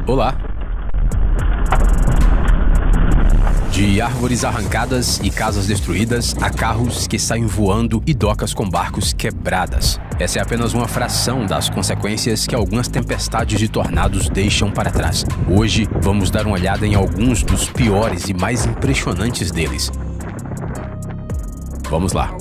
Olá! De árvores arrancadas e casas destruídas, a carros que saem voando e docas com barcos quebradas. Essa é apenas uma fração das consequências que algumas tempestades de tornados deixam para trás. Hoje, vamos dar uma olhada em alguns dos piores e mais impressionantes deles. Vamos lá.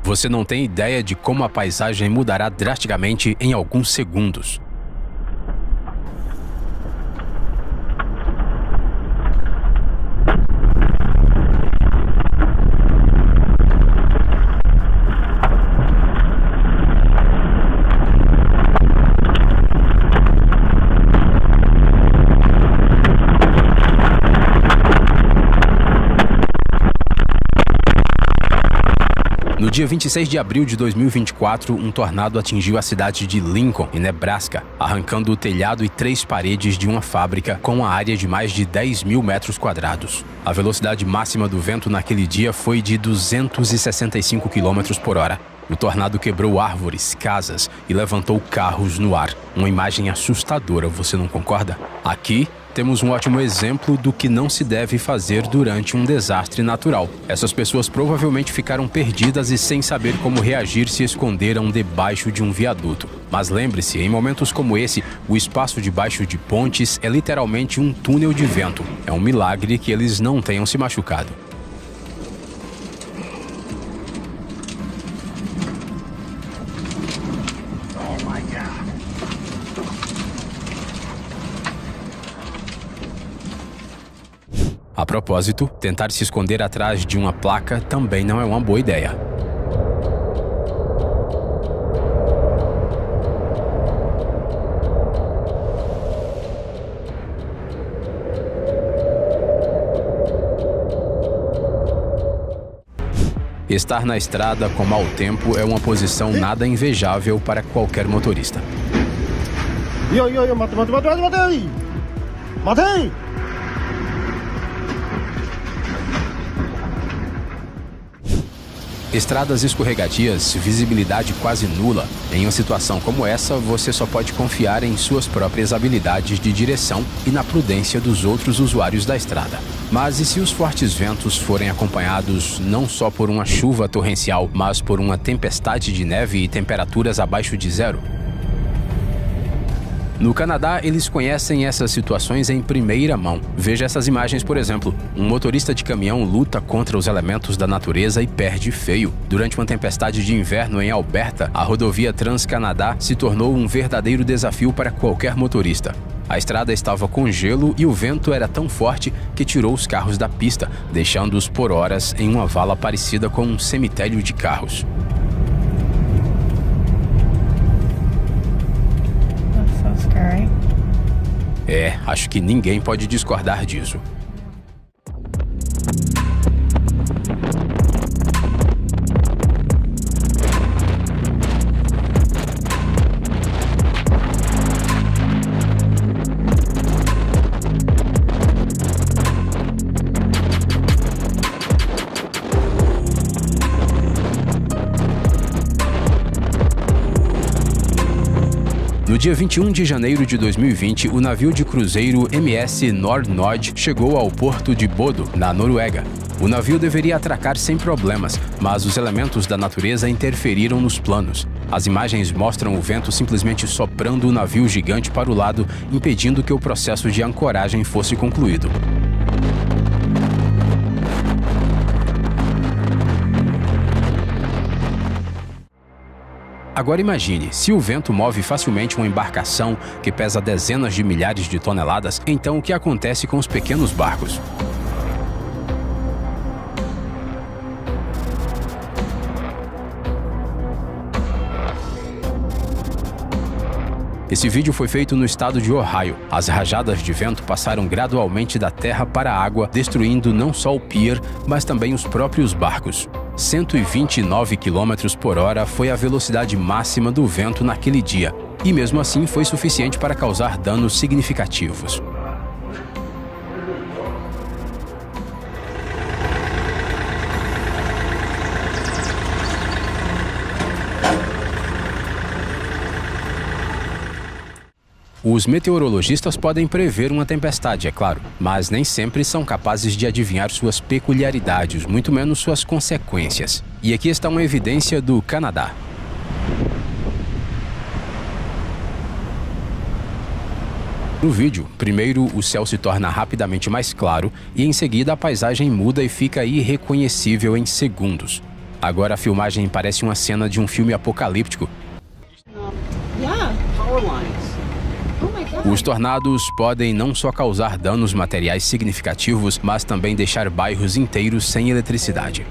Você não tem ideia de como a paisagem mudará drasticamente em alguns segundos. No dia 26 de abril de 2024, um tornado atingiu a cidade de Lincoln, em Nebraska, arrancando o telhado e 3 paredes de uma fábrica com uma área de mais de 10 mil metros quadrados. A velocidade máxima do vento naquele dia foi de 265 km por hora. O tornado quebrou árvores, casas e levantou carros no ar. Uma imagem assustadora, você não concorda? Aqui temos um ótimo exemplo do que não se deve fazer durante um desastre natural. Essas pessoas provavelmente ficaram perdidas e sem saber como reagir se esconderam debaixo de um viaduto. Mas lembre-se, em momentos como esse, o espaço debaixo de pontes é literalmente um túnel de vento. É um milagre que eles não tenham se machucado. A propósito, tentar se esconder atrás de uma placa também não é uma boa ideia. Estar na estrada com mau tempo é uma posição nada invejável para qualquer motorista. Matei! Estradas escorregadias, visibilidade quase nula. Em uma situação como essa, você só pode confiar em suas próprias habilidades de direção e na prudência dos outros usuários da estrada. Mas e se os fortes ventos forem acompanhados não só por uma chuva torrencial, mas por uma tempestade de neve e temperaturas abaixo de zero? No Canadá, eles conhecem essas situações em primeira mão. Veja essas imagens, por exemplo. Um motorista de caminhão luta contra os elementos da natureza e perde feio. Durante uma tempestade de inverno em Alberta, a rodovia Trans-Canadá se tornou um verdadeiro desafio para qualquer motorista. A estrada estava com gelo e o vento era tão forte que tirou os carros da pista, deixando-os por horas em uma vala parecida com um cemitério de carros. Acho que ninguém pode discordar disso. No dia 21 de janeiro de 2020, o navio de cruzeiro MS Nordnod chegou ao porto de Bodo, na Noruega. O navio deveria atracar sem problemas, mas os elementos da natureza interferiram nos planos. As imagens mostram o vento simplesmente soprando o navio gigante para o lado, impedindo que o processo de ancoragem fosse concluído. Agora imagine, se o vento move facilmente uma embarcação que pesa dezenas de milhares de toneladas, então o que acontece com os pequenos barcos? Esse vídeo foi feito no estado de Ohio. As rajadas de vento passaram gradualmente da terra para a água, destruindo não só o pier, mas também os próprios barcos. 129 km por hora foi a velocidade máxima do vento naquele dia, e mesmo assim foi suficiente para causar danos significativos. Os meteorologistas podem prever uma tempestade, é claro, mas nem sempre são capazes de adivinhar suas peculiaridades, muito menos suas consequências. E aqui está uma evidência do Canadá. No vídeo, primeiro o céu se torna rapidamente mais claro e em seguida a paisagem muda e fica irreconhecível em segundos. Agora a filmagem parece uma cena de um filme apocalíptico. Os tornados podem não só causar danos materiais significativos, mas também deixar bairros inteiros sem eletricidade.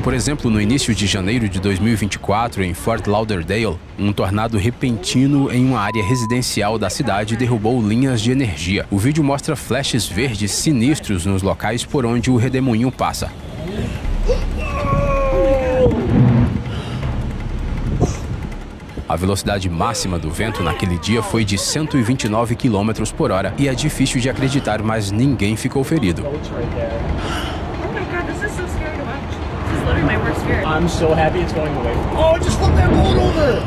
Por exemplo, no início de janeiro de 2024, em Fort Lauderdale, um tornado repentino em uma área residencial da cidade derrubou linhas de energia. O vídeo mostra flashes verdes sinistros nos locais por onde o redemoinho passa. A velocidade máxima do vento naquele dia foi de 129 km por hora e é difícil de acreditar, mas ninguém ficou ferido. My worst fear. I'm so happy it's going away. Oh, just flip that boat over!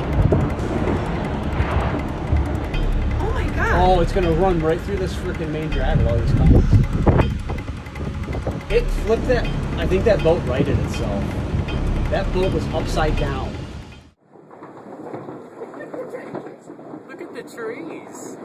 Oh my god. Oh, it's gonna run right through this freaking main drag with all these cars. It flipped that. I think that boat righted itself. That boat was upside down. Look at the trees.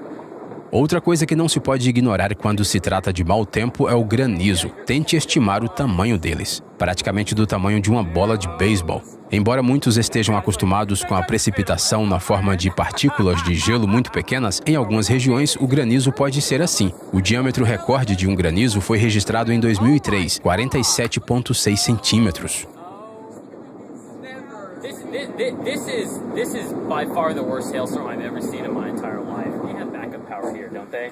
Outra coisa que não se pode ignorar quando se trata de mau tempo é o granizo. Tente estimar o tamanho deles. Praticamente do tamanho de uma bola de beisebol. Embora muitos estejam acostumados com a precipitação na forma de partículas de gelo muito pequenas, em algumas regiões o granizo pode ser assim. O diâmetro recorde de um granizo foi registrado em 2003, 47,6 centímetros. This is by far the worst hailstorm I've ever seen in my entire life. They have backup power here, don't they?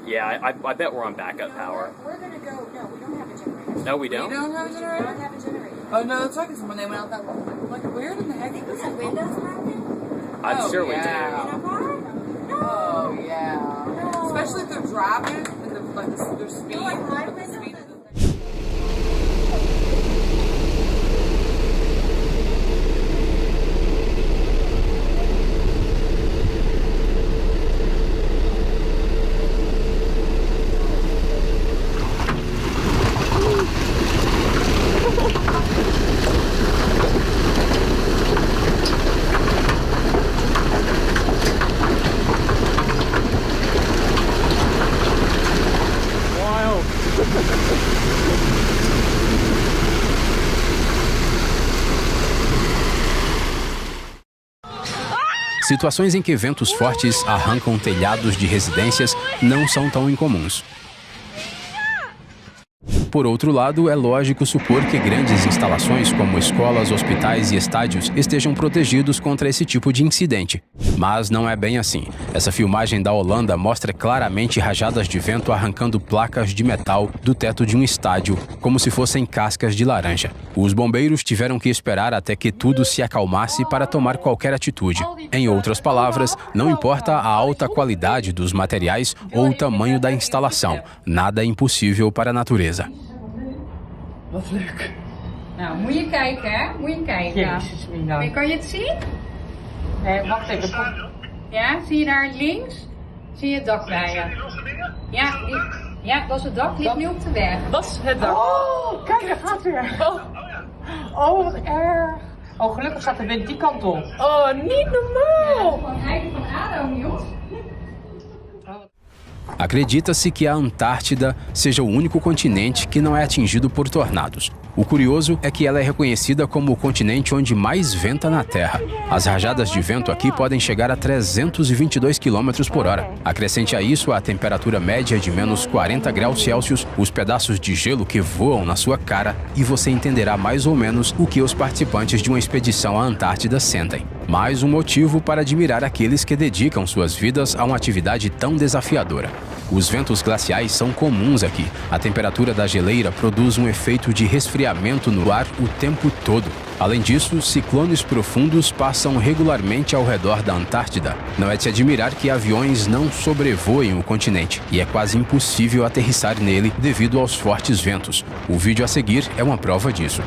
Yeah, I bet we're on backup power. We're gonna go. No, we don't have a generator. No, we don't? We don't have a generator? We don't have a generator. Oh no, that's right, because when they went out that like where in the heck Was the windows broken? I'm sure we In do. a car? No. Oh yeah. No. Especially if they're driving and their speed. No, like my the windows. speed of the thing. Situações em que ventos fortes arrancam telhados de residências não são tão incomuns. Por outro lado, é lógico supor que grandes instalações como escolas, hospitais e estádios estejam protegidos contra esse tipo de incidente. Mas não é bem assim. Essa filmagem da Holanda mostra claramente rajadas de vento arrancando placas de metal do teto de um estádio, como se fossem cascas de laranja. Os bombeiros tiveram que esperar até que tudo se acalmasse para tomar qualquer atitude. Em outras palavras, não importa a alta qualidade dos materiais ou o tamanho da instalação, nada é impossível para a natureza. Wat leuk. Nou, moet je kijken, hè? Moet je kijken. Jezus, Mina. Kan je het zien? Nee, wacht even. Ja, zie je daar links? Zie je het dak bij je? Ja, dat is het dak. Ligt nu op de weg. Dat is het dak. Oh, kijk, hij gaat weer. Oh, wat erg. Oh, gelukkig gaat de wind die kant op. Oh, niet normaal. Van Heide van ADO Nieuws. Acredita-se que a Antártida seja o único continente que não é atingido por tornados. O curioso é que ela é reconhecida como o continente onde mais venta na Terra. As rajadas de vento aqui podem chegar a 322 km por hora. Acrescente a isso a temperatura média de menos 40 graus Celsius, os pedaços de gelo que voam na sua cara e você entenderá mais ou menos o que os participantes de uma expedição à Antártida sentem. Mais um motivo para admirar aqueles que dedicam suas vidas a uma atividade tão desafiadora. Os ventos glaciais são comuns aqui. A temperatura da geleira produz um efeito de resfriamento no ar o tempo todo. Além disso, ciclones profundos passam regularmente ao redor da Antártida. Não é de se admirar que aviões não sobrevoem o continente, e é quase impossível aterrissar nele devido aos fortes ventos. O vídeo a seguir é uma prova disso.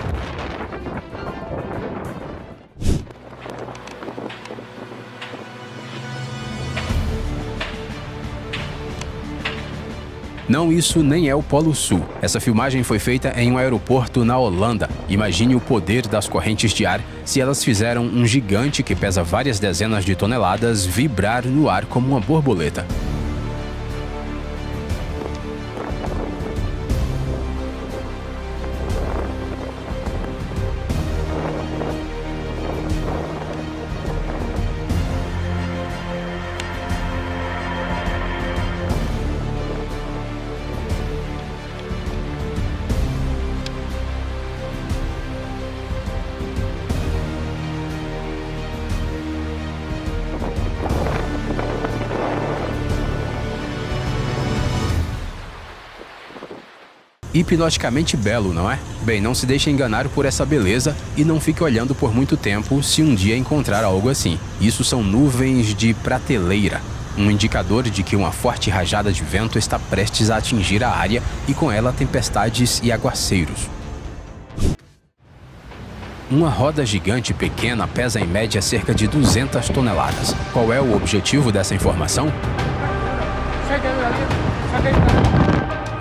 Não, isso nem é o Polo Sul. Essa filmagem foi feita em um aeroporto na Holanda. Imagine o poder das correntes de ar se elas fizeram um gigante que pesa várias dezenas de toneladas vibrar no ar como uma borboleta. Hipnoticamente belo, não é? Bem, não se deixe enganar por essa beleza e não fique olhando por muito tempo se um dia encontrar algo assim. Isso são nuvens de prateleira, um indicador de que uma forte rajada de vento está prestes a atingir a área e com ela tempestades e aguaceiros. Uma roda gigante pequena pesa em média cerca de 200 toneladas. Qual é o objetivo dessa informação?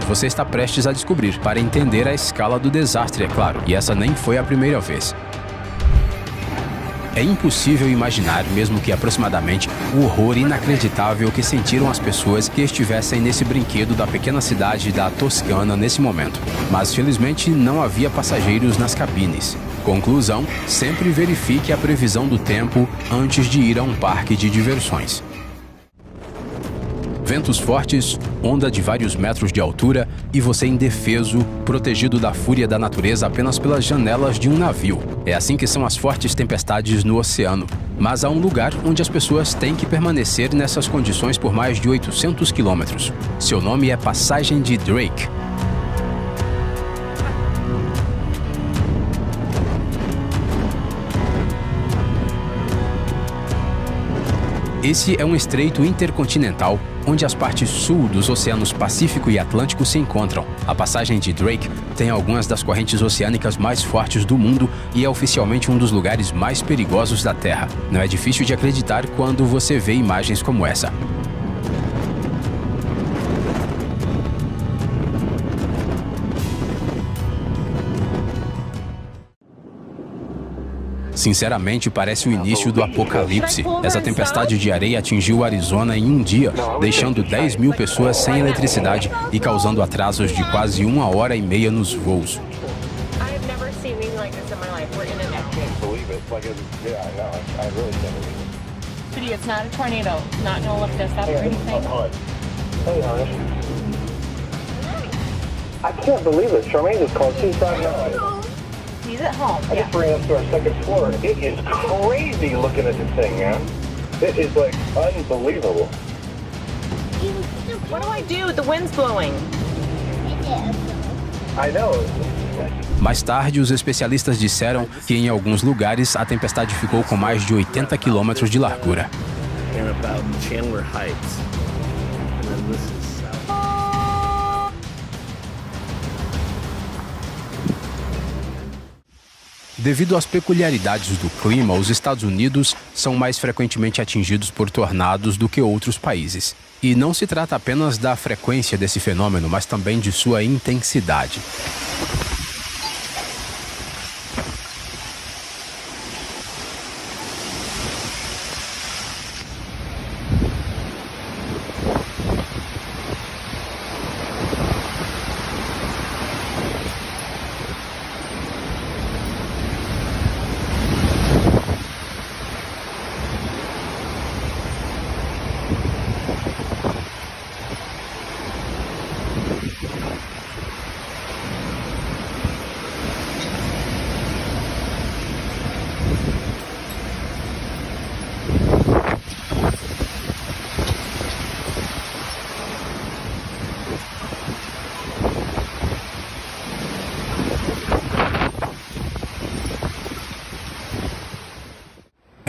Você está prestes a descobrir, para entender a escala do desastre, é claro, e essa nem foi a primeira vez. É impossível imaginar, mesmo que aproximadamente, o horror inacreditável que sentiram as pessoas que estivessem nesse brinquedo da pequena cidade da Toscana nesse momento. Mas, felizmente, não havia passageiros nas cabines. Conclusão: sempre verifique a previsão do tempo antes de ir a um parque de diversões. Ventos fortes, onda de vários metros de altura e você indefeso, protegido da fúria da natureza apenas pelas janelas de um navio. É assim que são as fortes tempestades no oceano. Mas há um lugar onde as pessoas têm que permanecer nessas condições por mais de 800 quilômetros. Seu nome é Passagem de Drake. Esse é um estreito intercontinental onde as partes sul dos oceanos Pacífico e Atlântico se encontram. A Passagem de Drake tem algumas das correntes oceânicas mais fortes do mundo e é oficialmente um dos lugares mais perigosos da Terra. Não é difícil de acreditar quando você vê imagens como essa. Sinceramente, parece o início do apocalipse. Essa tempestade de areia atingiu o Arizona em um dia, deixando 10 mil pessoas sem eletricidade e causando atrasos de quase 1h30 nos voos. It's not a tornado, not gonna lift us up or anything. I can't believe it. Charmaine just called. She's not now. He's at home. I just ran up to our second floor. It is crazy looking at this thing, man. It is like unbelievable. What do I do? The wind's blowing. I know. Mais tarde, os especialistas disseram que em alguns lugares a tempestade ficou com mais de 80 quilômetros de largura. Devido às peculiaridades do clima, os Estados Unidos são mais frequentemente atingidos por tornados do que outros países. E não se trata apenas da frequência desse fenômeno, mas também de sua intensidade.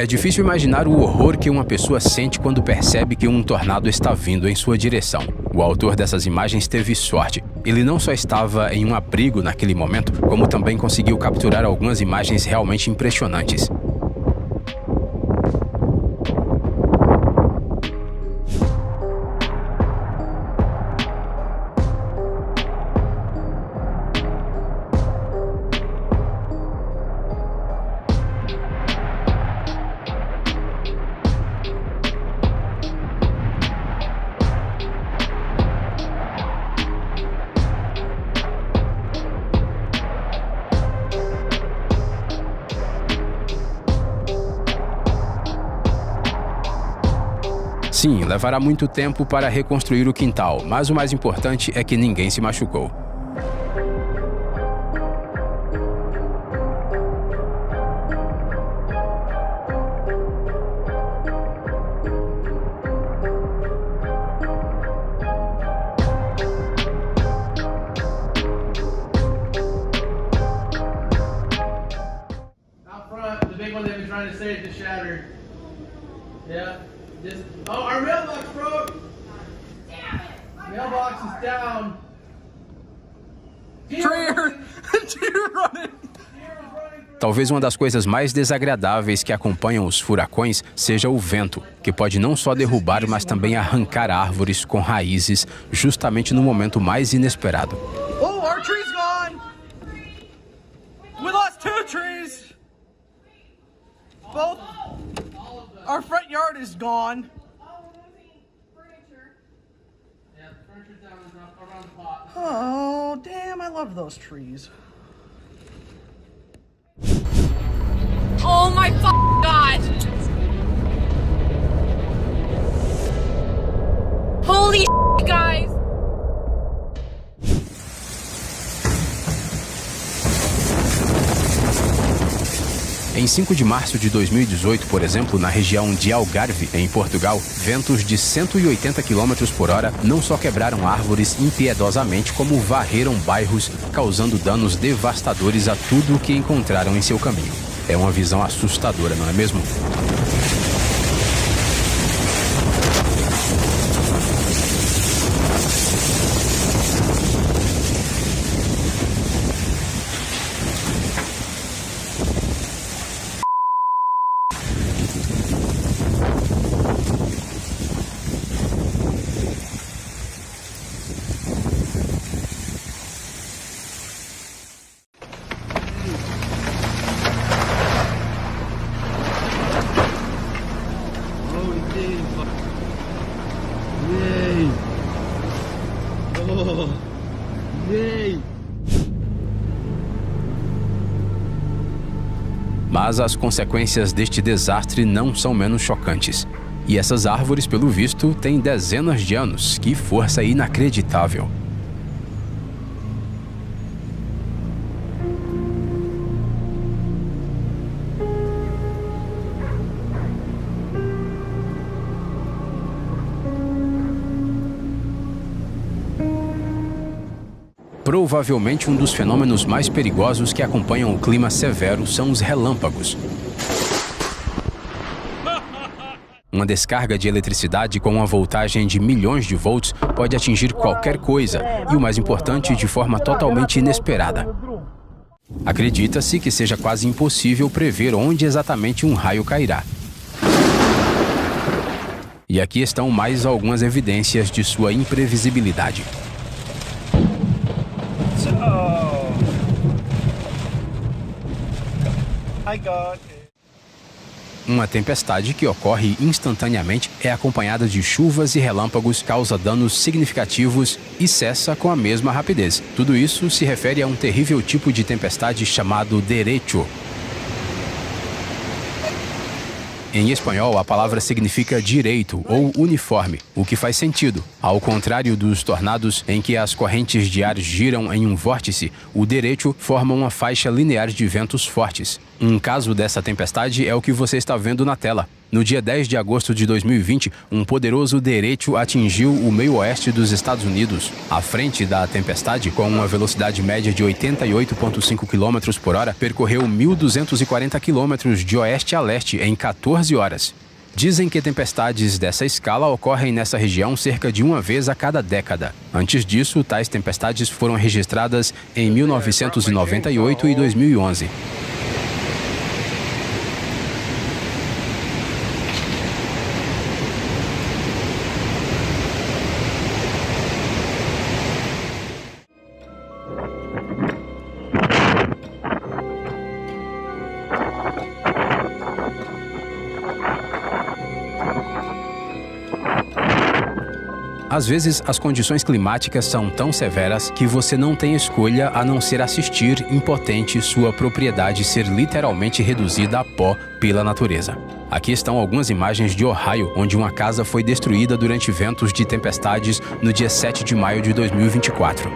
É difícil imaginar o horror que uma pessoa sente quando percebe que um tornado está vindo em sua direção. O autor dessas imagens teve sorte. Ele não só estava em um abrigo naquele momento, como também conseguiu capturar algumas imagens realmente impressionantes. Sim, levará muito tempo para reconstruir o quintal, mas o mais importante é que ninguém se machucou. The big one they've been trying to save just shattered. Yeah. Oh, our mailbox broke! Damn it! Mailbox is down. Deer running! Talvez uma das coisas mais desagradáveis que acompanham os furacões seja o vento, que pode não só derrubar, mas também arrancar árvores com raízes justamente no momento mais inesperado. Oh, our tree's gone! We lost 2 trees! Both. Our front yard is gone. Oh, damn, I love those trees. Oh my God! Holy shit, guys! Em 5 de março de 2018, por exemplo, na região de Algarve, em Portugal, ventos de 180 km por hora não só quebraram árvores impiedosamente, como varreram bairros, causando danos devastadores a tudo o que encontraram em seu caminho. É uma visão assustadora, não é mesmo? Mas as consequências deste desastre não são menos chocantes. E essas árvores, pelo visto, têm dezenas de anos. Que força inacreditável! Provavelmente um dos fenômenos mais perigosos que acompanham o clima severo são os relâmpagos. Uma descarga de eletricidade com uma voltagem de milhões de volts pode atingir qualquer coisa e, o mais importante, de forma totalmente inesperada. Acredita-se que seja quase impossível prever onde exatamente um raio cairá. E aqui estão mais algumas evidências de sua imprevisibilidade. Uma tempestade que ocorre instantaneamente é acompanhada de chuvas e relâmpagos, causa danos significativos e cessa com a mesma rapidez. Tudo isso se refere a um terrível tipo de tempestade chamado derecho. Em espanhol, a palavra significa direito ou uniforme, o que faz sentido. Ao contrário dos tornados, em que as correntes de ar giram em um vórtice, o derecho forma uma faixa linear de ventos fortes. Um caso dessa tempestade é o que você está vendo na tela. No dia 10 de agosto de 2020, um poderoso derecho atingiu o meio-oeste dos Estados Unidos. À frente da tempestade, com uma velocidade média de 88,5 km por hora, percorreu 1.240 km de oeste a leste em 14 horas. Dizem que tempestades dessa escala ocorrem nessa região cerca de uma vez a cada década. Antes disso, tais tempestades foram registradas em 1998 e 2011. Às vezes, as condições climáticas são tão severas que você não tem escolha a não ser assistir impotente sua propriedade ser literalmente reduzida a pó pela natureza. Aqui estão algumas imagens de Ohio, onde uma casa foi destruída durante ventos de tempestades no dia 7 de maio de 2024.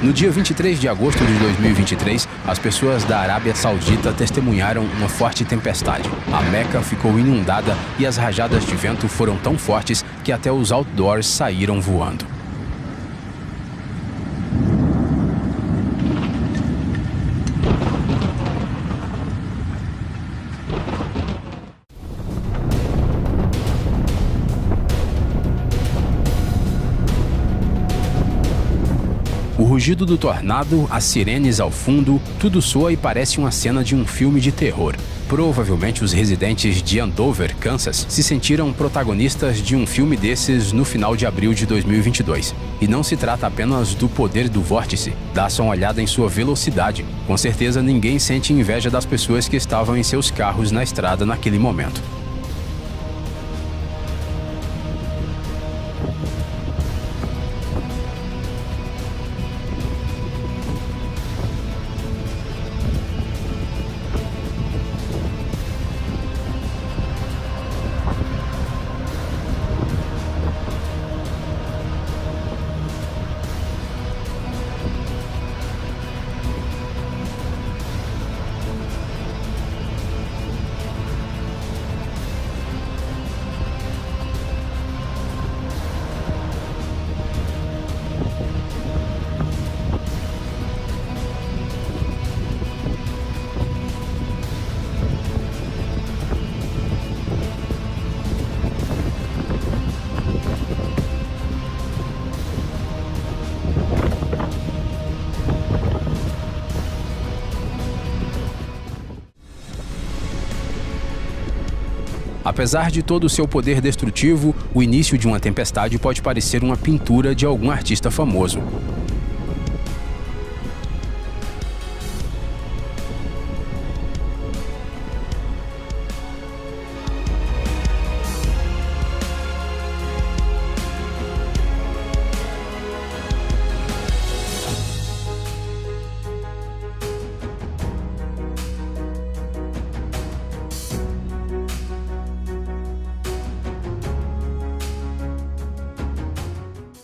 No dia 23 de agosto de 2023, as pessoas da Arábia Saudita testemunharam uma forte tempestade. A Meca ficou inundada e as rajadas de vento foram tão fortes que até os outdoors saíram voando. O rugido do tornado, as sirenes ao fundo, tudo soa e parece uma cena de um filme de terror. Provavelmente os residentes de Andover, Kansas, se sentiram protagonistas de um filme desses no final de abril de 2022. E não se trata apenas do poder do vórtice, dá só uma olhada em sua velocidade. Com certeza ninguém sente inveja das pessoas que estavam em seus carros na estrada naquele momento. Apesar de todo o seu poder destrutivo, o início de uma tempestade pode parecer uma pintura de algum artista famoso.